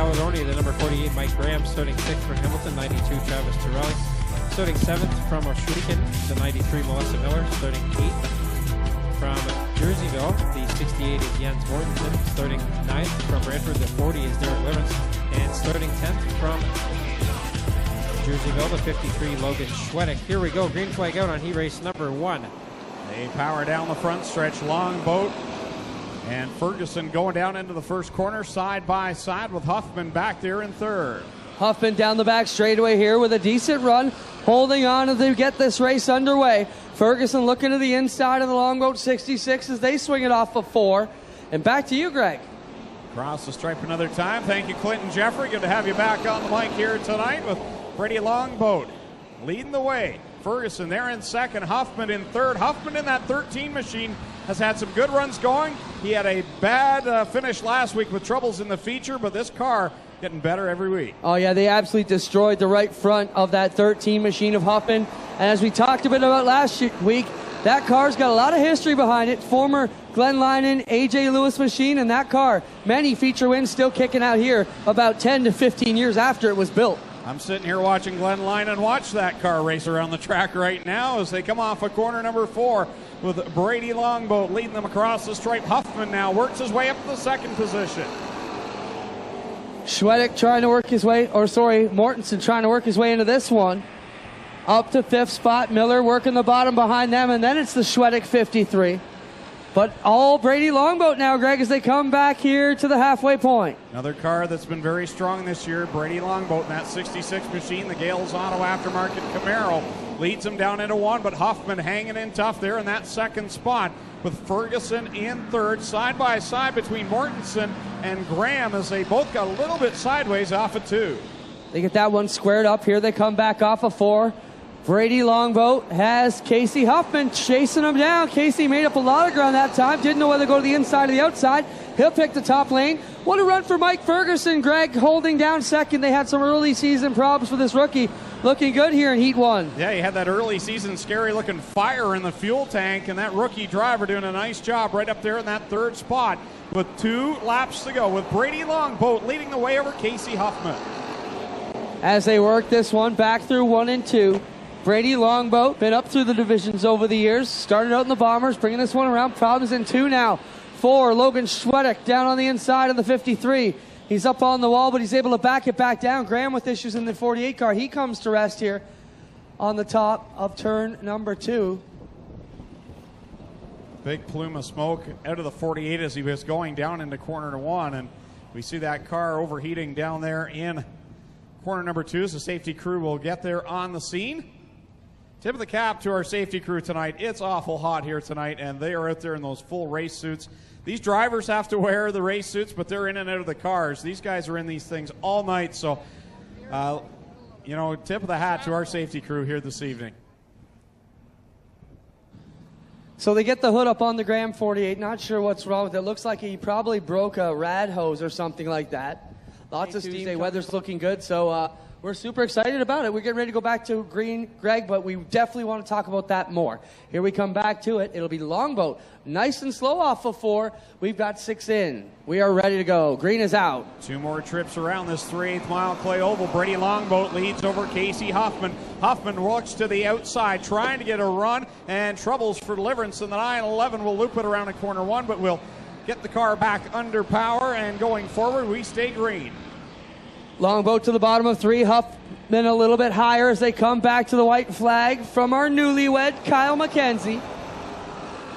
Caledonia, the number 48, Mike Graham, starting 6th for Hamilton, 92, Travis Terrell. Starting 7th from Oshutican, the 93, Melissa Miller. Starting 8th from Jerseyville, the 68 is Jens Mortensen. Starting 9th from Brantford, the 40 is Derek Liverance. And starting 10th from Jerseyville, the 53, Logan Schwedick. Here we go, green flag out on heat race number 1. They power down the front stretch, Longboat and Ferguson going down into the first corner side by side with Huffman back there in third. Huffman down the back straightaway here with a decent run, holding on as they get this race underway. Ferguson looking to the inside of the Longboat 66 as they swing it off of 4. And back to you, Greg. Across the stripe another time. Thank you, Clinton Jeffrey. Good to have you back on the mic here tonight with Brady Longboat leading the way. Ferguson there in second, Huffman in third. Huffman in that 13 machine has had some good runs going. He had a bad finish last week with troubles in the feature, but this car getting better every week. Oh yeah, they absolutely destroyed the right front of that 13 machine of Huffman. And as we talked a bit about last week, that car's got a lot of history behind it. Former Glenn Linen, AJ Lewis machine, and that car, many feature wins still kicking out here about 10 to 15 years after it was built. I'm sitting here watching Glenn Linen watch that car race around the track right now as they come off of corner number 4 with Brady Longboat leading them across the stripe. Huffman now works his way up to the second position. Schwedick trying to work his way, Mortensen trying to work his way into this one. Up to 5th spot, Miller working the bottom behind them, and then it's the Schwedick 53. But all Brady Longboat now, Greg, as they come back here to the halfway point. Another car that's been very strong this year, Brady Longboat in that 66 machine. The Gales Auto Aftermarket Camaro leads them down into 1, but Huffman hanging in tough there in that second spot with Ferguson in third, side by side between Mortensen and Graham as they both got a little bit sideways off of 2. They get that one squared up. Here they come back off of 4. Brady Longboat has Casey Huffman chasing him down. Casey made up a lot of ground that time. Didn't know whether to go to the inside or the outside. He'll pick the top lane. What a run for Mike Ferguson. Greg holding down second. They had some early season problems for this rookie. Looking good here in Heat 1. Yeah, he had that early season scary looking fire in the fuel tank, and that rookie driver doing a nice job right up there in that third spot with 2 laps to go with Brady Longboat leading the way over Casey Huffman. As they work this one back through 1 and 2. Brady Longboat, been up through the divisions over the years. Started out in the Bombers, bringing this one around. Problems in 2 now. 4, Logan Schwedick down on the inside of the 53. He's up on the wall, but he's able to back it back down. Graham with issues in the 48 car. He comes to rest here on the top of turn number 2. Big plume of smoke out of the 48 as he was going down into corner 1, and we see that car overheating down there in corner number 2 as the safety crew will get there on the scene. Tip of the cap to our safety crew tonight. It's awful hot here tonight, and they are out there in those full race suits. These drivers have to wear the race suits, but they're in and out of the cars. These guys are in these things all night, so, tip of the hat to our safety crew here this evening. So they get the hood up on the Graham 48. Not sure what's wrong with it. Looks like he probably broke a rad hose or something like that. Lots of steam. Tuesday weather's looking good, so we're super excited about it. We're getting ready to go back to green, Greg, but we definitely want to talk about that more. Here we come back to it. It'll be Longboat. Nice and slow off of 4. We've got 6 in. We are ready to go. Green is out. 2 more trips around this 3/8 mile clay oval. Brady Longboat leads over Casey Huffman. Huffman looks to the outside, trying to get a run, and troubles for Deliverance, and the 911 will loop it around a corner 1, but will get the car back under power, and going forward, we stay green. Longboat to the bottom of 3. Huffman a little bit higher as they come back to the white flag from our newlywed, Kyle McKenzie.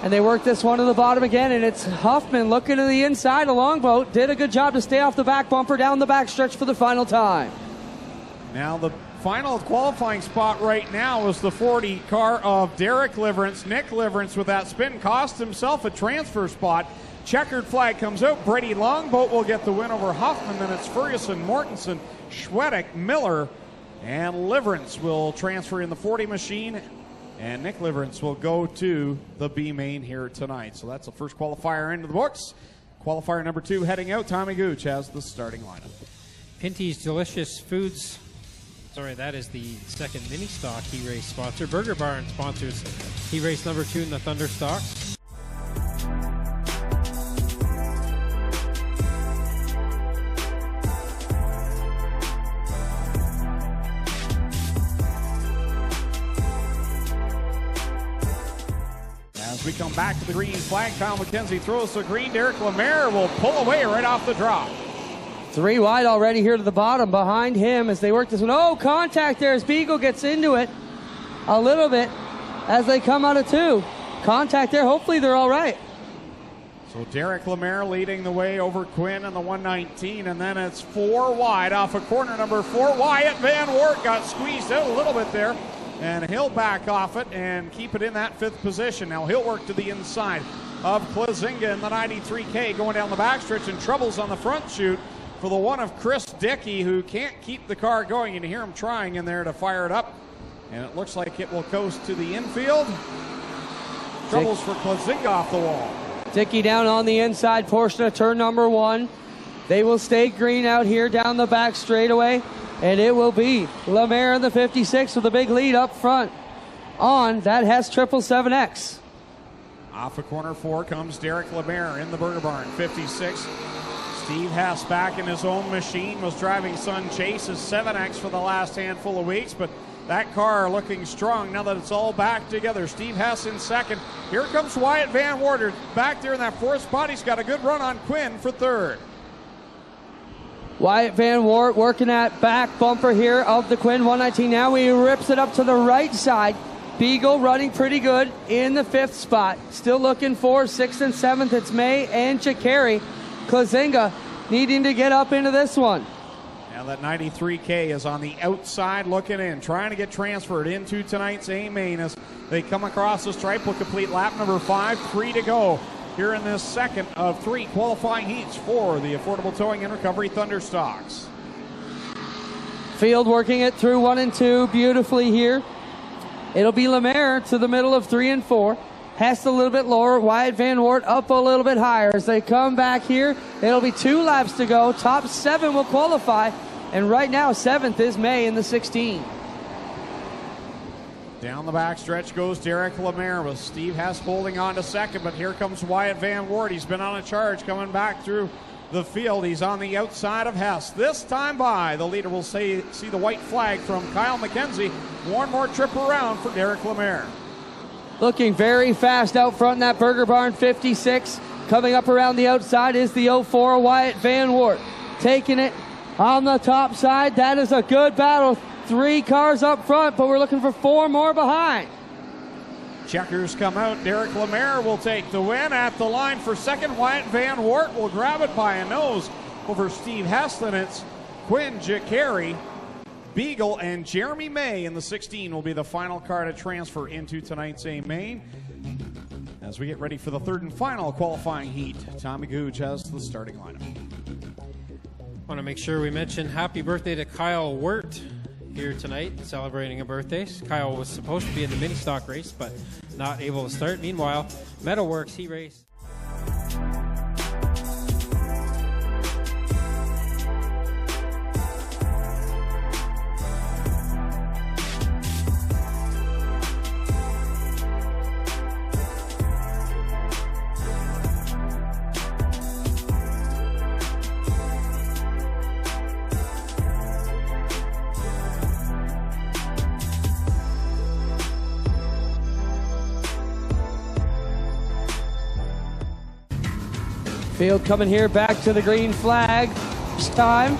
And they work this one to the bottom again, and it's Huffman looking to the inside. A Longboat did a good job to stay off the back bumper down the back stretch for the final time. Now the final qualifying spot right now is the 40 car of Derek Liverance. Nick Liverance with that spin cost himself a transfer spot. Checkered flag comes out. Brady Longboat will get the win over Huffman. Then it's Ferguson, Mortensen, Schwedick, Miller, and Liverance will transfer in the 40 machine. And Nick Liverance will go to the B main here tonight. So that's the first qualifier into the books. Qualifier number 2 heading out. Tommy Gooch has the starting lineup. Pinty's Delicious Foods. Sorry, that is the second mini stock heat race sponsor. Burger Barn sponsors heat race number 2 in the Thunderstocks. As we come back to the green flag, Kyle McKenzie throws the green. Derek Lemaire will pull away right off the drop. 3 wide already here to the bottom behind him as they work this one. Oh, contact there as Beagle gets into it a little bit as they come out of 2. Contact there. Hopefully they're all right. So Derek Lemaire leading the way over Quinn in the 119, and then it's 4 wide off of corner number 4. Wyatt Van Wart got squeezed out a little bit there, and he'll back off it and keep it in that 5th position. Now he'll work to the inside of Klazinga in the 93K going down the backstretch, and troubles on the front chute for the one of Chris Dickey, who can't keep the car going. You can hear him trying in there to fire it up, and it looks like it will coast to the infield. Troubles for Klazinga off the wall. Dickey down on the inside portion of turn number 1. They will stay green out here down the back straightaway, and it will be Lemaire in the 56 with a big lead up front on that Hess 777X. Off of corner 4 comes Derek Lemaire in the Burger Barn 56. Steve Hess back in his own machine, was driving Sun Chase's 7X for the last handful of weeks, but that car looking strong now that it's all back together. Steve Hess in second. Here comes Wyatt Van Wart back there in that 4th spot. He's got a good run on Quinn for 3rd. Wyatt Van Wart working that back bumper here of the Quinn 119. Now he rips it up to the right side. Beagle running pretty good in the 5th spot. Still looking for 6th and 7th. It's May and Chikari. Klazinga needing to get up into this one. Now that 93K is on the outside looking in, trying to get transferred into tonight's A main as they come across the stripe. Will complete lap number 5, 3 to go here in this second of 3 qualifying heats for the Affordable Towing and Recovery Thunderstocks. Field working it through 1 and 2 beautifully here. It'll be Lemaire to the middle of 3 and 4. Hess a little bit lower. Wyatt Van Wart up a little bit higher. As they come back here, it'll be 2 laps to go. Top 7 will qualify. And right now, 7th is May in the 16. Down the backstretch goes Derek Lemaire with Steve Hess holding on to 2nd. But here comes Wyatt Van Wart. He's been on a charge coming back through the field. He's on the outside of Hess. This time by, the leader will see the white flag from Kyle McKenzie. One more trip around for Derek Lemaire. Looking very fast out front in that Burger Barn 56. Coming up around the outside is the 04 Wyatt Van Wart. Taking it on the top side. That is a good battle. 3 cars up front, but we're looking for 4 more behind. Checkers come out. Derek Lemaire will take the win at the line for 2nd. Wyatt Van Wart will grab it by a nose over Steve Heslin. It's Quinn Jacari, Beagle, and Jeremy May in the 16 will be the final car to transfer into tonight's A main. As we get ready for the 3rd and final qualifying heat, Tommy Googe has the starting lineup. Want to make sure we mention happy birthday to Kyle Wirt here tonight, celebrating a birthday. Kyle was supposed to be in the mini stock race, but not able to start. Meanwhile, Metalworks, he raced. Field coming here back to the green flag. This time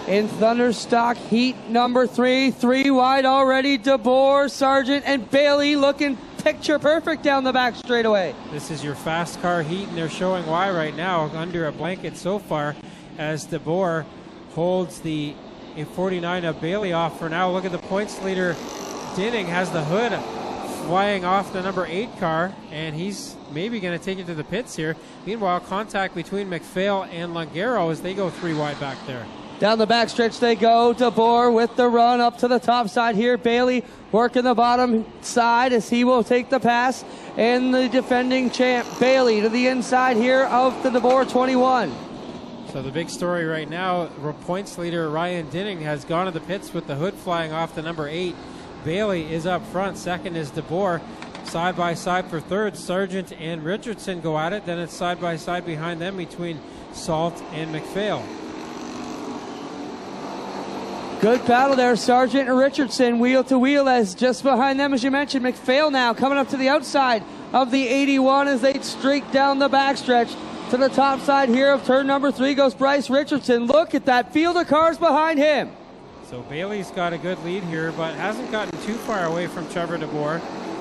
in Thunderstock heat number 3. 3 wide already. DeBoer, Sargent, and Bailey looking picture perfect down the back straightaway. This is your fast car heat, and they're showing why right now. Under a blanket so far as DeBoer holds the 49 of Bailey off for now. Look at the points leader. Dinning has the hood flying off the number 8 car, and he's maybe going to take it to the pits here. Meanwhile, contact between McPhail and Langaro as they go 3 wide back there. Down the backstretch they go. DeBoer with the run up to the top side here. Bailey working the bottom side as he will take the pass. And the defending champ, Bailey, to the inside here of the DeBoer 21. So the big story right now, points leader Ryan Dinning has gone to the pits with the hood flying off the number 8. Bailey is up front. 2nd is DeBoer. Side by side for 3rd, Sargent and Richardson go at it. Then it's side by side behind them between Salt and McPhail. Good battle there, Sargent and Richardson, wheel to wheel, as just behind them, as you mentioned, McPhail now coming up to the outside of the 81 as they streak down the backstretch. To the top side here of turn number 3 goes Bryce Richardson. Look at that field of cars behind him. So Bailey's got a good lead here, but hasn't gotten too far away from Trevor DeBoer.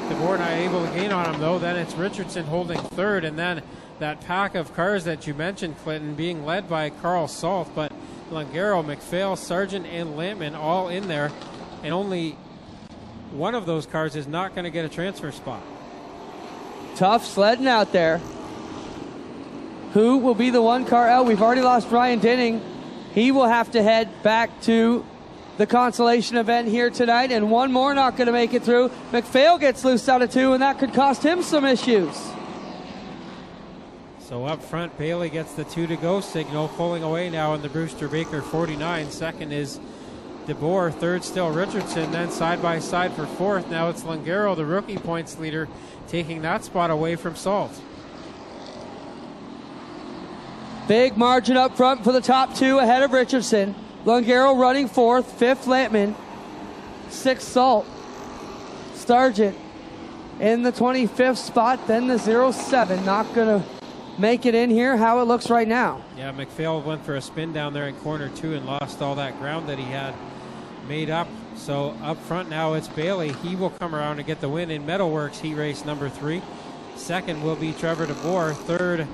DeBoer not able to gain on him, though. Then it's Richardson holding third, and then that pack of cars that you mentioned, Clinton, being led by Carl Salt, but Lungaro, McPhail, Sargent, and Lampman all in there, and only one of those cars is not going to get a transfer spot. Tough sledding out there. Who will be the one car out? We've already lost Ryan Dinning. He will have to head back to the consolation event here tonight, and one more not going to make it through. McPhail gets loose out of 2, and that could cost him some issues. So up front, Bailey gets the 2 to go signal, pulling away now in the Brewster Baker 49. Second is DeBoer, third still Richardson, then side by side for fourth. Now it's Lungaro, the rookie points leader, taking that spot away from Salt. Big margin up front for the top 2 ahead of Richardson. Lungaro running fourth, fifth Lampman, sixth Salt. Sargent in the 25th spot, then the 07. Not going to make it in here, how it looks right now. Yeah, McPhail went for a spin down there in corner 2 and lost all that ground that he had made up. So up front now it's Bailey. He will come around and get the win in Metalworks heat race number 3. Second will be Trevor DeBoer. Third,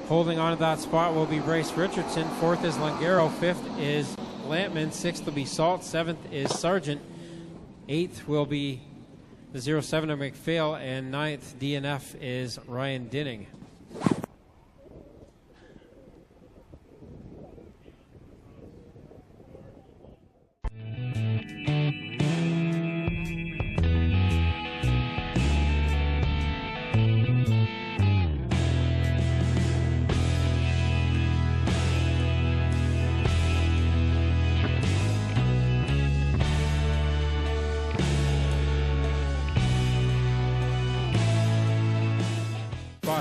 holding on to that spot, will be Bryce Richardson. Fourth is Lungaro. Fifth is Lampman. Sixth will be Salt. Seventh is Sargent. Eighth will be the 07 of McPhail. And ninth, DNF, is Ryan Dinning.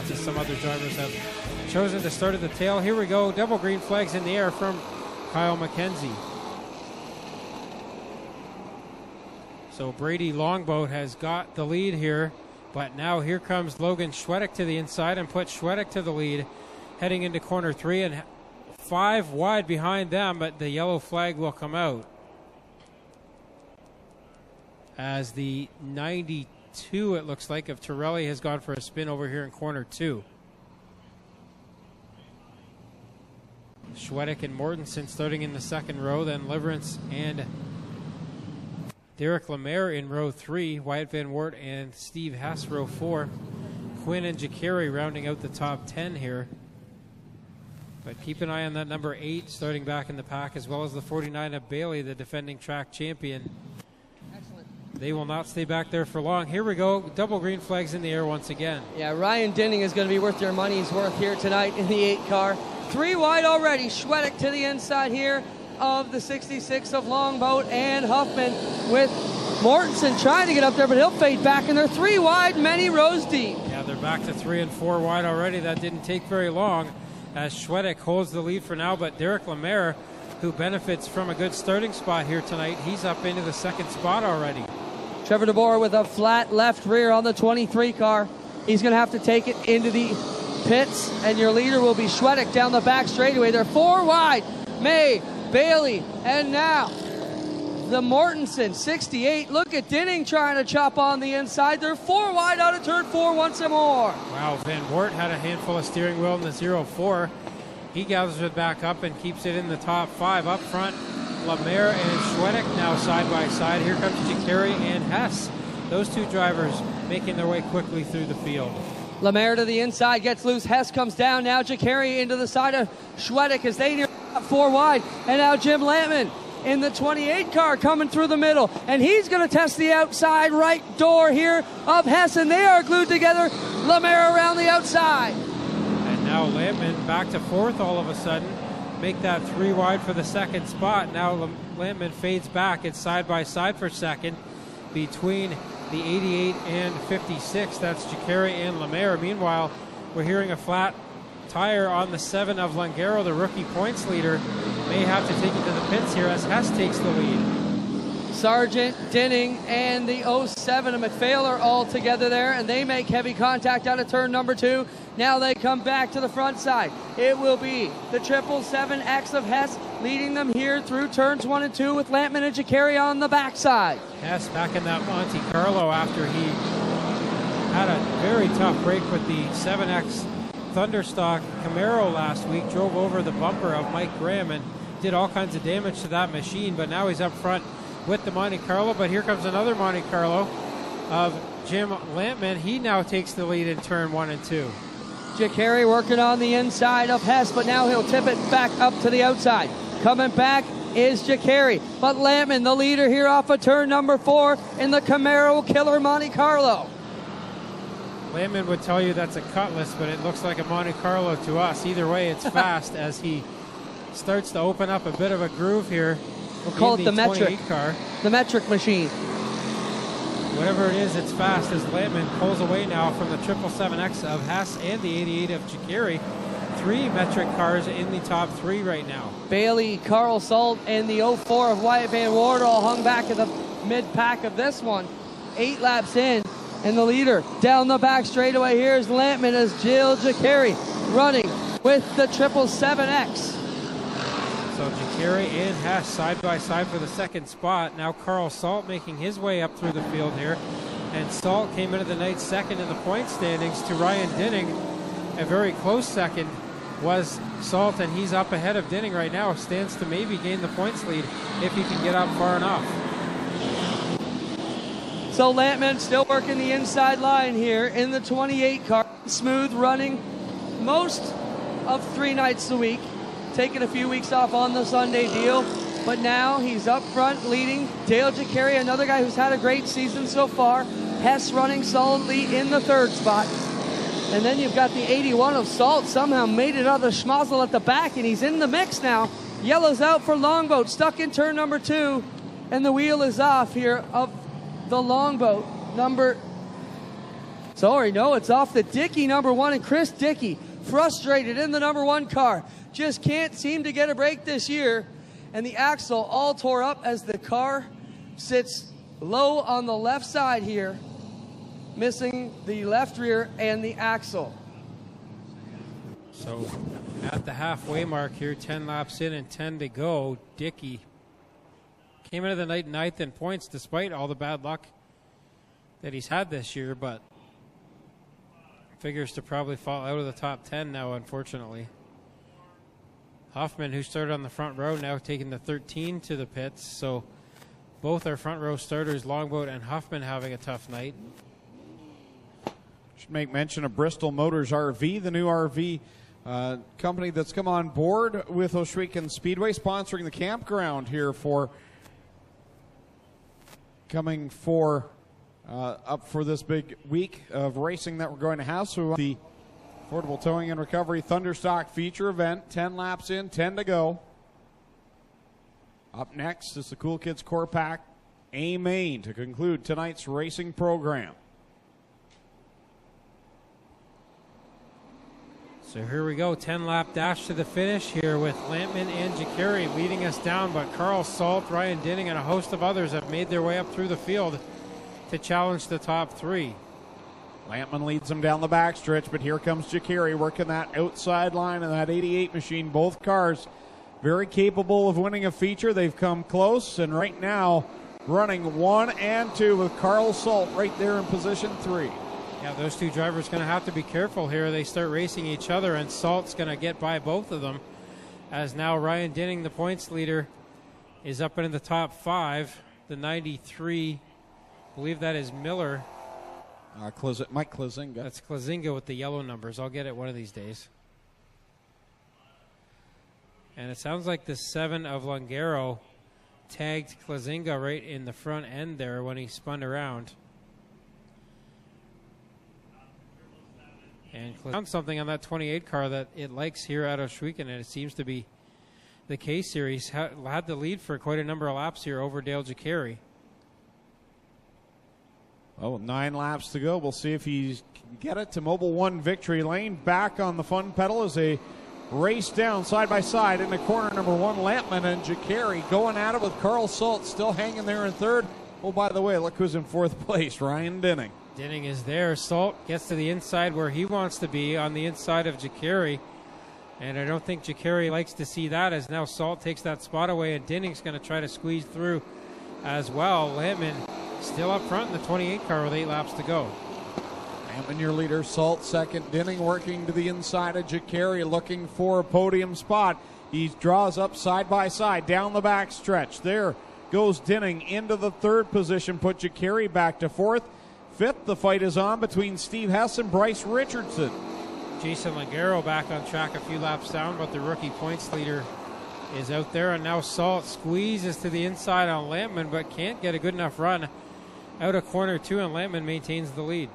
As some other drivers have chosen to start at the tail. Here we go, double green flags in the air from Kyle McKenzie. So Brady Longboat has got the lead here, but now here comes Logan Schwedick to the inside and puts Schwedick to the lead, heading into corner 3 and 5 wide behind them, but the yellow flag will come out as the 92, it looks like, of Torelli has gone for a spin over here in corner 2. Schwedick and Mortensen starting in the second row, then Liverance and Derek Lemaire in row 3, Wyatt Van Wert and Steve Hess row 4, Quinn and Jacari rounding out the top 10 here. But keep an eye on that number 8 starting back in the pack, as well as the 49 of Bailey, the defending track champion. They will not stay back there for long. Here we go. Double green flags in the air once again. Yeah, Ryan Dinning is going to be worth your money's worth here tonight in the 8 car. 3 wide already. Schwedick to the inside here of the 66 of Longboat and Huffman, with Mortensen trying to get up there, but he'll fade back, and they're 3 wide, many rows deep. Yeah, they're back to 3 and 4 wide already. That didn't take very long as Schwedick holds the lead for now, but Derek Lemaire, who benefits from a good starting spot here tonight, he's up into the second spot already. Trevor DeBoer with a flat left rear on the 23 car. He's going to have to take it into the pits, and your leader will be Schwedick down the back straightaway. They're 4 wide. May, Bailey, and now the Mortensen 68. Look at Dinning trying to chop on the inside. They're 4 wide out of turn 4 once more. Wow, Van Wert had a handful of steering wheel in the 04. He gathers it back up and keeps it in the top 5. Up front, Lemaire and Schwedick now side by side. Here comes Jacari and Hess. Those 2 drivers making their way quickly through the field. Lemaire to the inside, gets loose. Hess comes down now. Jacari into the side of Schwedick as they near 4 wide. And now Jim Lampman in the 28 car coming through the middle. And he's going to test the outside right door here of Hess. And they are glued together. Lemaire around the outside. And now Lampman back to 4th all of a sudden. Make that 3 wide for the second spot. Now Lampman fades back. It's side by side for second between the 88 and 56. That's Jacari and Lemaire. Meanwhile, we're hearing a flat tire on the 7 of Lungaro, the rookie points leader. May have to take it to the pits here as Hess takes the lead. Sargent, Dinning, and the 07 of McPhail are all together there, and they make heavy contact out of turn number 2. Now they come back to the front side. It will be the 777X of Hess leading them here through turns 1 and 2 with Lampman and Jacari on the backside. Hess back in that Monte Carlo after he had a very tough break with the 7X Thunderstock Camaro last week, drove over the bumper of Mike Graham and did all kinds of damage to that machine, but now he's up front with the Monte Carlo. But here comes another Monte Carlo of Jim Lampman. He now takes the lead in turn 1 and 2. Jacari working on the inside of Hess, but now he'll tip it back up to the outside. Coming back is Jacari, but Lampman, the leader here off of turn number 4 in the Camaro Killer Monte Carlo. Lampman would tell you that's a Cutlass, but it looks like a Monte Carlo to us. Either way, it's fast as he starts to open up a bit of a groove here. We'll call it the metric car. The metric machine. Whatever it is, it's fast as Lampman pulls away now from the 777X of Hess and the 88 of Jacari. 3 metric cars in the top 3 right now. Bailey, Carl Salt, and the 04 of Wyatt Van Ward all hung back in the mid-pack of this one. 8 laps in, and the leader down the back straightaway here is Lampman as Jill Jacari running with the 777X. So Jacari and Hess side by side for the second spot. Now Carl Salt making his way up through the field here. And Salt came into the night second in the point standings to Ryan Dinning. A very close second was Salt, and he's up ahead of Dinning right now. Stands to maybe gain the points lead if he can get up far enough. So Lampman still working the inside line here in the 28 car. Smooth running most of 3 nights a week. Taking a few weeks off on the Sunday deal, but now he's up front leading Dale Jacari, another guy who's had a great season so far. Hess running solidly in the 3rd spot. And then you've got the 81 of Salt, somehow made it out of the schmozzle at the back, and he's in the mix now. Yellow's out for Longboat, stuck in turn number 2, and the wheel is off here of the Longboat it's off the Dickey number 1, and Chris Dickey frustrated in the number 1 car. Just can't seem to get a break this year, and the axle all tore up as the car sits low on the left side here, missing the left rear and the axle. So at the halfway mark here, 10 laps in and 10 to go, Dickey came into the night 9th in points despite all the bad luck that he's had this year, but figures to probably fall out of the top 10 now, unfortunately. Huffman, who started on the front row, now taking the 13 to the pits. So both our front row starters, Longboat and Huffman, having a tough night. Should make mention of Bristol Motors RV, the new RV company that's come on board with Ohsweken Speedway, sponsoring the campground here for coming for up for this big week of racing that we're going to have. So the Affordable Towing and Recovery Thunderstock feature event, 10 laps in, 10 to go. Up next is the Cool Kids Core Pack A-Main to conclude tonight's racing program. So here we go, 10-lap dash to the finish here with Lampman and Jacari leading us down, but Carl Salt, Ryan Dinning, and a host of others have made their way up through the field to challenge the top 3. Lampman leads them down the backstretch, but here comes Jacari working that outside line in that 88 machine. Both cars very capable of winning a feature. They've come close, and right now running 1 and 2 with Carl Salt right there in position 3. Yeah, those 2 drivers going to have to be careful here. They start racing each other, and Salt's going to get by both of them, as now Ryan Dinning, the points leader, is up into the top 5. The 93, I believe that is Miller. Mike Klazinga. That's Klazinga with the yellow numbers. I'll get it one of these days. And it sounds like the 7 of Longaro tagged Klazinga right in the front end there when he spun around. And found something on that 28 car that it likes here at Ohsweken, and it seems to be the case here. He's had the lead for quite a number of laps here over Dale Jacari. Oh, 9 laps to go. We'll see if he can get it to Mobile One victory lane. Back on the fun pedal as they race down side by side into corner number 1. Lampman and Jacari going at it with Carl Salt still hanging there in third. Oh, by the way, look who's in fourth place, Ryan Dinning. Dinning is there. Salt gets to the inside where he wants to be, on the inside of Jacari. And I don't think Jacari likes to see that, as now Salt takes that spot away, and Dinning's going to try to squeeze through as well. Lampman still up front in the 28 car with 8 laps to go. Lampman your leader, Salt second. Dinning working to the inside of Jacari, looking for a podium spot. He draws up side by side down the back stretch. There goes Dinning into the third position, put Jacari back to fourth. Fifth, the fight is on between Steve Hess and Bryce Richardson. Jason Ligero back on track a few laps down, but the rookie points leader is out there. And now Salt squeezes to the inside on Lampman, but can't get a good enough run out of corner 2, and Lampman maintains the lead.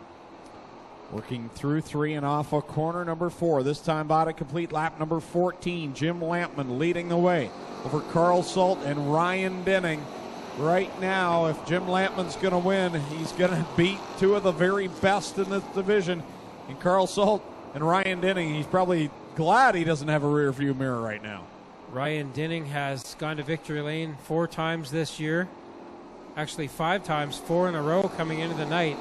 Working through 3 and off of corner number 4. This time about a complete lap number 14. Jim Lampman leading the way over Carl Salt and Ryan Dinning. Right now, if Jim Lampman's going to win, he's going to beat 2 of the very best in this division. And Carl Salt and Ryan Dinning, he's probably glad he doesn't have a rear view mirror right now. Ryan Dinning has gone to victory lane 4 times this year. Actually 5 times, 4 in a row coming into the night.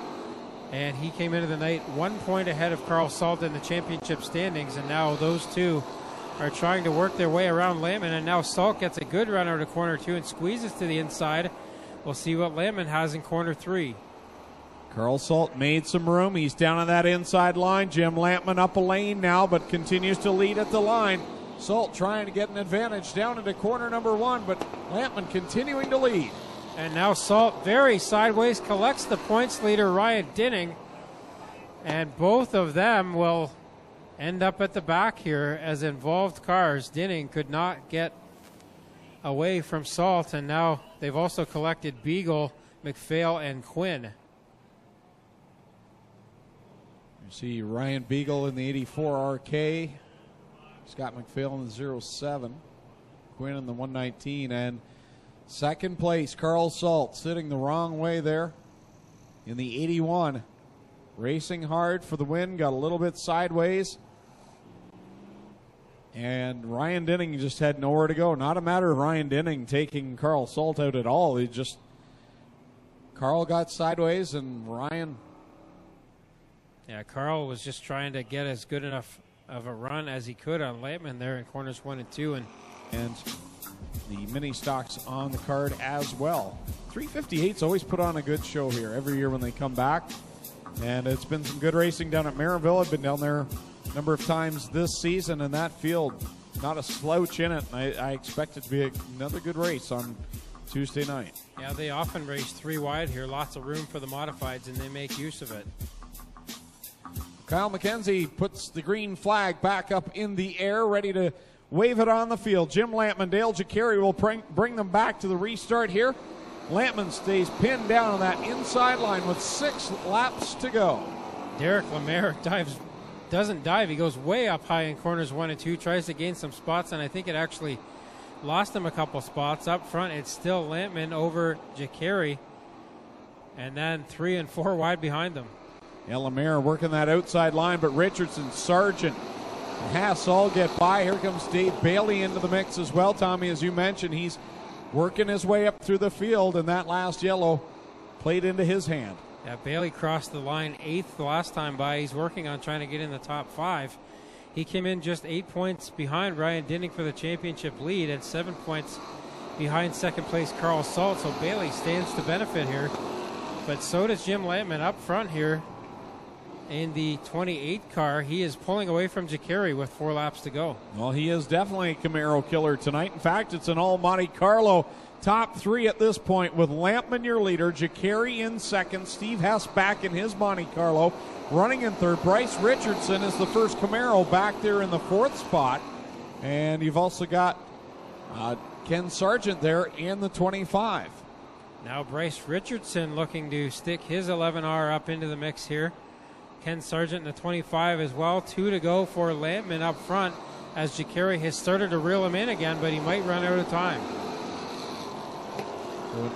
And he came into the night 1 point ahead of Carl Salt in the championship standings. And now those two are trying to work their way around Lampman. And now Salt gets a good run out of corner 2 and squeezes to the inside. We'll see what Lampman has in corner 3. Carl Salt made some room. He's down on that inside line. Jim Lampman up a lane now, but continues to lead at the line. Salt trying to get an advantage down into corner number 1, but Lampman continuing to lead. And now Salt very sideways collects the points leader, Ryan Dinning. And both of them will end up at the back here as involved cars. Dinning could not get away from Salt, and now they've also collected Beagle, McPhail, and Quinn. You see Ryan Beagle in the 84 RK, Scott McPhail in the 07, Quinn in the 119, and second place, Carl Salt, sitting the wrong way there in the 81. Racing hard for the win, got a little bit sideways. And Ryan Dinning just had nowhere to go. Not a matter of Ryan Dinning taking Carl Salt out at all. He just, Carl got sideways and Ryan. Yeah, Carl was just trying to get as good enough of a run as he could on Lampman there in corners 1 and 2. And the mini stocks on the card as well. 358's always put on a good show here every year when they come back. And it's been some good racing down at Maryville. I've been down there a number of times this season, and that field, not a slouch in it. I expect it to be another good race on Tuesday night. Yeah, they often race 3 wide here. Lots of room for the modifieds, and they make use of it. Kyle McKenzie puts the green flag back up in the air, ready to wave it on the field. Jim Lampman, Dale Jacari will bring them back to the restart here. Lampman stays pinned down on that inside line with 6 laps to go. Derek Lemaire doesn't dive. He goes way up high in corners 1 and 2, tries to gain some spots, and I think it actually lost him a couple spots. Up front, it's still Lampman over Jacari, and then 3 and 4 wide behind them. Yeah, Lemaire working that outside line, but Richardson, Sargent, Haas all get by. Here comes Dave Bailey into the mix as well, Tommy. As you mentioned, he's working his way up through the field, and that last yellow played into his hand. Yeah, Bailey crossed the line 8th the last time by. He's working on trying to get in the top 5. He came in just 8 points behind Ryan Dinning for the championship lead and 7 points behind second place Carl Salt, so Bailey stands to benefit here. But so does Jim Lampman up front here in the 28 car. He is pulling away from Jacari with 4 laps to go. Well, he is definitely a Camaro killer tonight. In fact, it's an all Monte Carlo top 3 at this point, with Lampman your leader, Jacari in second, Steve Hess back in his Monte Carlo, running in third. Bryce Richardson is the first Camaro back there in the 4th spot, and you've also got Ken Sargent there in the 25. Now Bryce Richardson looking to stick his 11R up into the mix here. Ken Sargent in the 25 as well. 2 to go for Lampman up front as Jacari has started to reel him in again, but he might run out of time. So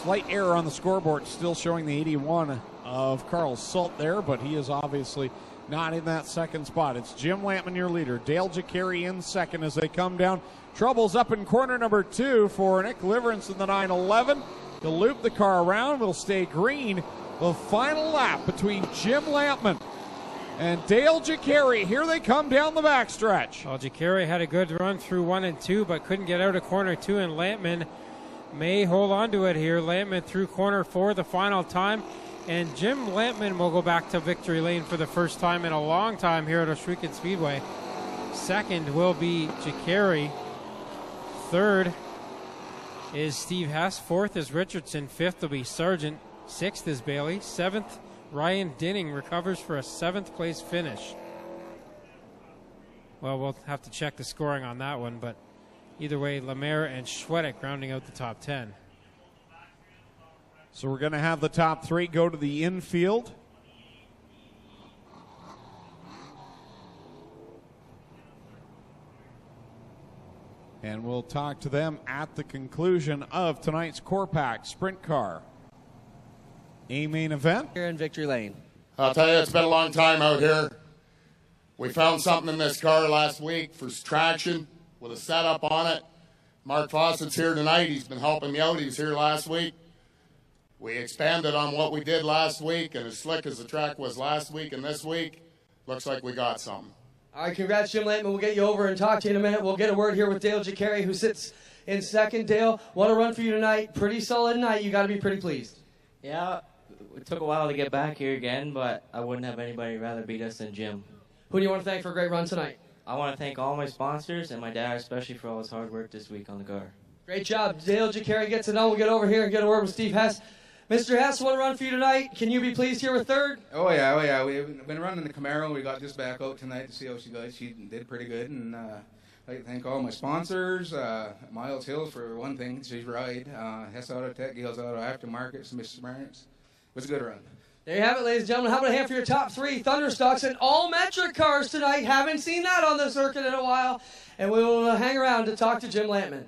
slight error on the scoreboard, still showing the 81 of Carl Salt there, but he is obviously not in that second spot. It's Jim Lampman, your leader. Dale Jacari in second as they come down. Troubles up in corner number 2 for Nick Liverance in the 911. He'll loop the car around, will stay green. The final lap between Jim Lampman and Dale Jacari. Here they come down the backstretch. Well, Jacari had a good run through 1 and 2, but couldn't get out of corner 2, and Lampman may hold on to it here. Lampman through corner 4 the final time, and Jim Lampman will go back to victory lane for the first time in a long time here at Ohsweken Speedway. Second will be Jacari. Third is Steve Hess. Fourth is Richardson. Fifth will be Sargent. Sixth is Bailey. Seventh, Ryan Dinning recovers for a 7th place finish. Well, we'll have to check the scoring on that one, but either way, Lemaire and Schwedek rounding out the top 10. So we're going to have the top 3 go to the infield. And we'll talk to them at the conclusion of tonight's Corpac Sprint Car A main event. Here in victory lane. I'll tell you, it's been a long time out here. We found something in this car last week for traction with a setup on it. Mark Fawcett's here tonight. He's been helping me out. He was here last week. We expanded on what we did last week, and as slick as the track was last week and this week, looks like we got something. All right, congrats, Jim Lampman. We'll get you over and talk to you in a minute. We'll get a word here with Dale Jacari, who sits in second. Dale, what a run for you tonight. Pretty solid night. You got to be pretty pleased. Yeah, it took a while to get back here again, but I wouldn't have anybody rather beat us than Jim. Who do you want to thank for a great run tonight? I want to thank all my sponsors and my dad especially for all his hard work this week on the car. Great job. Dale Jacari gets it on. We'll get over here and get a word with Steve Hess. Mr. Hess, what a run for you tonight. Can you be pleased here with third? Oh yeah. We've been running the Camaro. We got this back out tonight to see how she goes. She did pretty good, and I'd like to thank all my sponsors. Miles Hills for one thing, she's right. Hess Auto Tech, Gales Auto Aftermarket, Mrs. Barnes. It was a good run. There you have it, ladies and gentlemen. How about a hand for your top 3 Thunderstocks and all metric cars tonight? Haven't seen that on the circuit in a while. And we will hang around to talk to Jim Lampman.